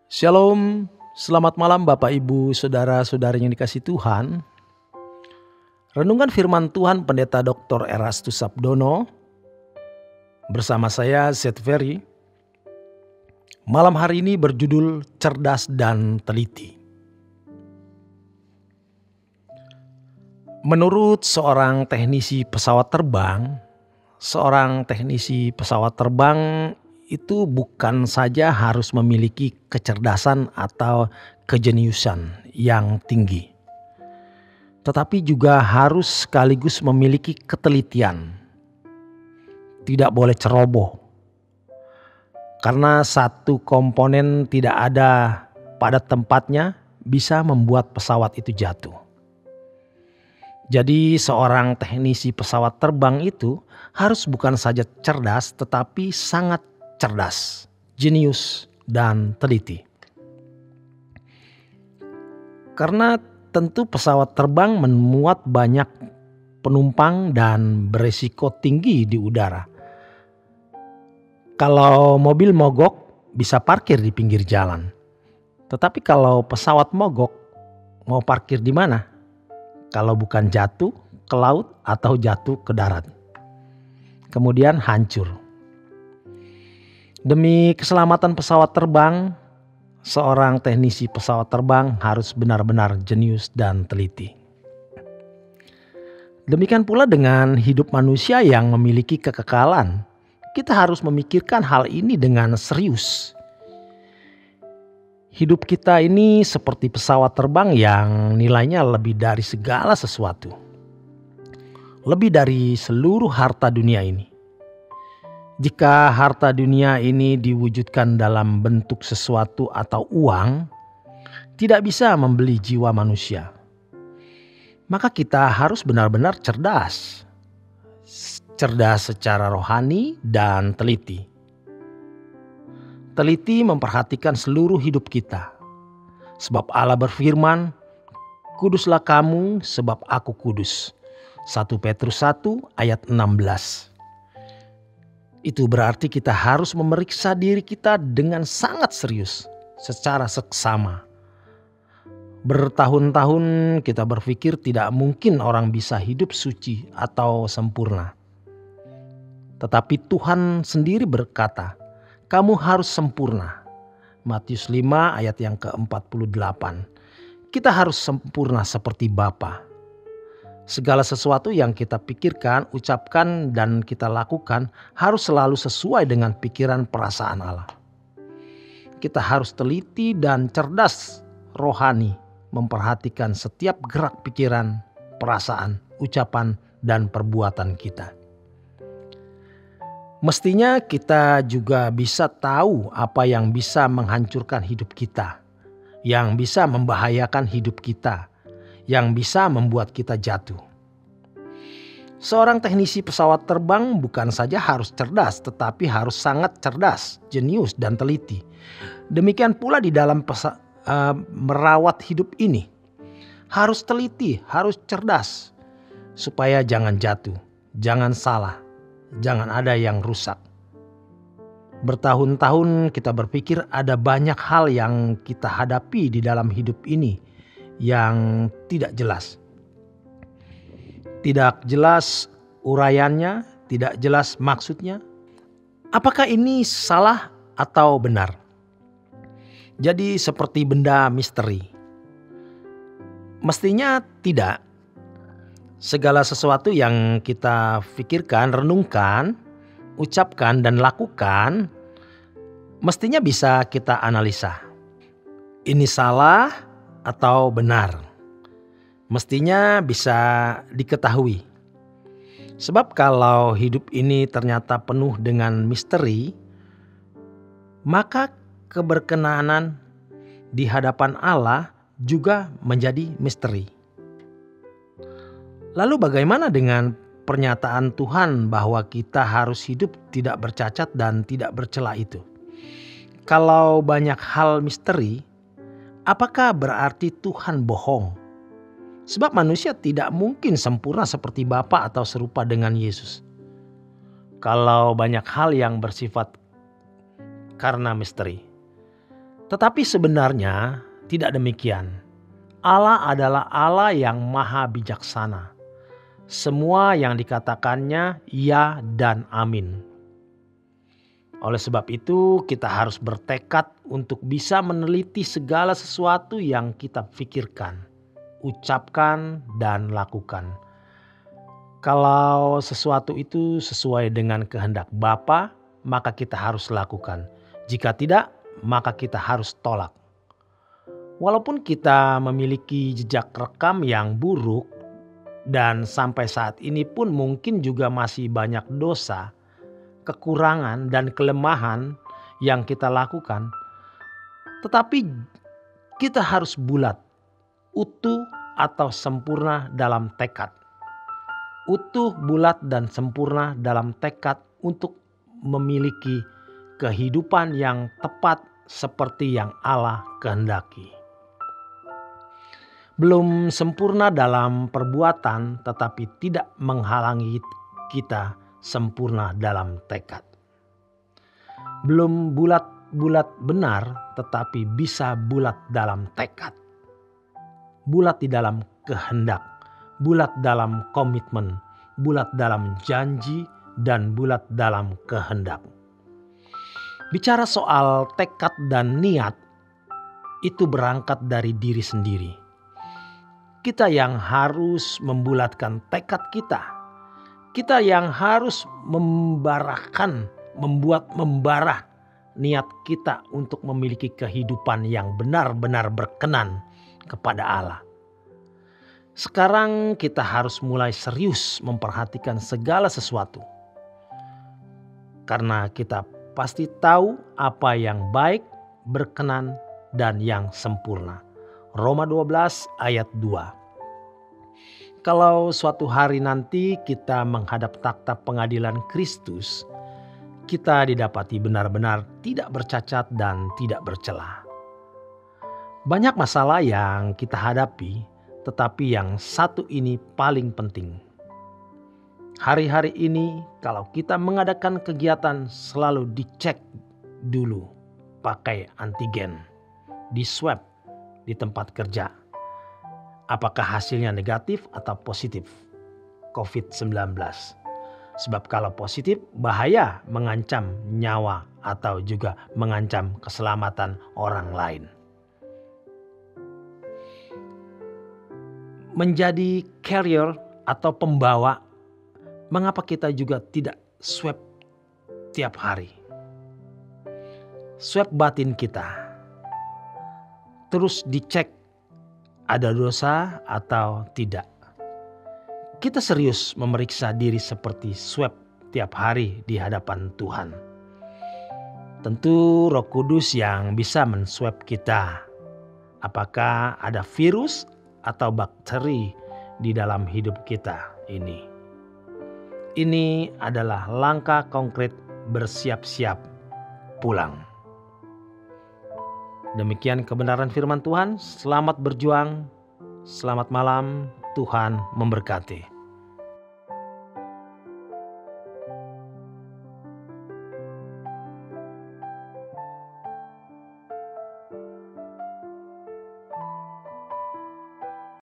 Shalom, selamat malam Bapak Ibu Saudara-saudari yang dikasihi Tuhan. Renungan firman Tuhan Pendeta Dr. Erastus Sabdono bersama saya Seth Ferry. Malam hari ini berjudul Cerdas dan Teliti. Menurut seorang teknisi pesawat terbang itu bukan saja harus memiliki kecerdasan atau kejeniusan yang tinggi, tetapi juga harus sekaligus memiliki ketelitian. Tidak boleh ceroboh, karena satu komponen tidak ada pada tempatnya bisa membuat pesawat itu jatuh. Jadi seorang teknisi pesawat terbang itu harus bukan saja cerdas tetapi sangat cerdas, jenius, dan teliti. Karena tentu pesawat terbang memuat banyak penumpang dan beresiko tinggi di udara. Kalau mobil mogok bisa parkir di pinggir jalan. Tetapi kalau pesawat mogok mau parkir di mana? Kalau bukan jatuh ke laut atau jatuh ke darat. Kemudian hancur. Demi keselamatan pesawat terbang, seorang teknisi pesawat terbang harus benar-benar jenius dan teliti. Demikian pula dengan hidup manusia yang memiliki kekekalan. Kita harus memikirkan hal ini dengan serius. Hidup kita ini seperti pesawat terbang yang nilainya lebih dari segala sesuatu. Lebih dari seluruh harta dunia ini. Jika harta dunia ini diwujudkan dalam bentuk sesuatu atau uang, tidak bisa membeli jiwa manusia. Maka kita harus benar-benar cerdas. Cerdas secara rohani dan teliti. Teliti memperhatikan seluruh hidup kita. Sebab Allah berfirman, "Kuduslah kamu sebab aku kudus." 1 Petrus 1 ayat 16. Itu berarti kita harus memeriksa diri kita dengan sangat serius, secara seksama. Bertahun-tahun kita berpikir tidak mungkin orang bisa hidup suci atau sempurna. Tetapi Tuhan sendiri berkata, kamu harus sempurna. Matius 5 ayat yang ke-48. Kita harus sempurna seperti Bapa. Segala sesuatu yang kita pikirkan, ucapkan, dan kita lakukan harus selalu sesuai dengan pikiran perasaan Allah. Kita harus teliti dan cerdas rohani, memperhatikan setiap gerak pikiran, perasaan, ucapan, dan perbuatan kita. Mestinya kita juga bisa tahu apa yang bisa menghancurkan hidup kita, yang bisa membahayakan hidup kita, yang bisa membuat kita jatuh. Seorang teknisi pesawat terbang bukan saja harus cerdas, tetapi harus sangat cerdas, jenius, dan teliti. Demikian pula di dalam merawat hidup ini. Harus teliti, harus cerdas, supaya jangan jatuh, jangan salah, jangan ada yang rusak. Bertahun-tahun kita berpikir ada banyak hal yang kita hadapi di dalam hidup ini yang tidak jelas. Tidak jelas uraiannya, tidak jelas maksudnya. Apakah ini salah atau benar? Jadi seperti benda misteri. Mestinya tidak. Segala sesuatu yang kita pikirkan, renungkan, ucapkan dan lakukan mestinya bisa kita analisa. Ini salah atau benar, mestinya bisa diketahui. Sebab kalau hidup ini ternyata penuh dengan misteri, maka keberkenanan di hadapan Allah juga menjadi misteri. Lalu bagaimana dengan pernyataan Tuhan bahwa kita harus hidup tidak bercacat dan tidak bercela itu? Kalau banyak hal misteri, apakah berarti Tuhan bohong? Sebab manusia tidak mungkin sempurna seperti Bapa atau serupa dengan Yesus. Kalau banyak hal yang bersifat karena misteri. Tetapi sebenarnya tidak demikian. Allah adalah Allah yang maha bijaksana. Semua yang dikatakannya ya dan amin. Oleh sebab itu kita harus bertekad untuk bisa meneliti segala sesuatu yang kita pikirkan, ucapkan, dan lakukan. Kalau sesuatu itu sesuai dengan kehendak Bapa, maka kita harus lakukan. Jika tidak, maka kita harus tolak. Walaupun kita memiliki jejak rekam yang buruk dan sampai saat ini pun mungkin juga masih banyak dosa, kekurangan dan kelemahan yang kita lakukan, tetapi kita harus bulat, utuh atau sempurna dalam tekad. Utuh, bulat, dan sempurna dalam tekad untuk memiliki kehidupan yang tepat seperti yang Allah kehendaki. Belum sempurna dalam perbuatan, tetapi tidak menghalangi kita sempurna dalam tekad. Belum bulat benar, tetapi bisa bulat dalam tekad. Bulat di dalam kehendak, bulat dalam komitmen, bulat dalam janji, dan bulat dalam kehendak. Bicara soal tekad dan niat, itu berangkat dari diri sendiri. Kita yang harus membulatkan tekad kita. Kita yang harus membuat membara niat kita untuk memiliki kehidupan yang benar-benar berkenan kepada Allah. Sekarang kita harus mulai serius memperhatikan segala sesuatu. Karena kita pasti tahu apa yang baik, berkenan, dan yang sempurna. Roma 12 ayat 2. Kalau suatu hari nanti kita menghadap takhta pengadilan Kristus, kita didapati benar-benar tidak bercacat dan tidak bercela. Banyak masalah yang kita hadapi, tetapi yang satu ini paling penting. Hari-hari ini kalau kita mengadakan kegiatan selalu dicek dulu pakai antigen, di swab di tempat kerja. Apakah hasilnya negatif atau positif COVID-19? Sebab kalau positif bahaya, mengancam nyawa atau juga mengancam keselamatan orang lain. Menjadi carrier atau pembawa, mengapa kita juga tidak swab tiap hari? Swab batin kita. Terus dicek ada dosa atau tidak. Kita serius memeriksa diri seperti swab tiap hari di hadapan Tuhan. Tentu Roh Kudus yang bisa menswab kita. Apakah ada virus atau bakteri di dalam hidup kita ini. Ini adalah langkah konkret bersiap-siap pulang. Demikian kebenaran firman Tuhan. Selamat berjuang. Selamat malam. Tuhan memberkati.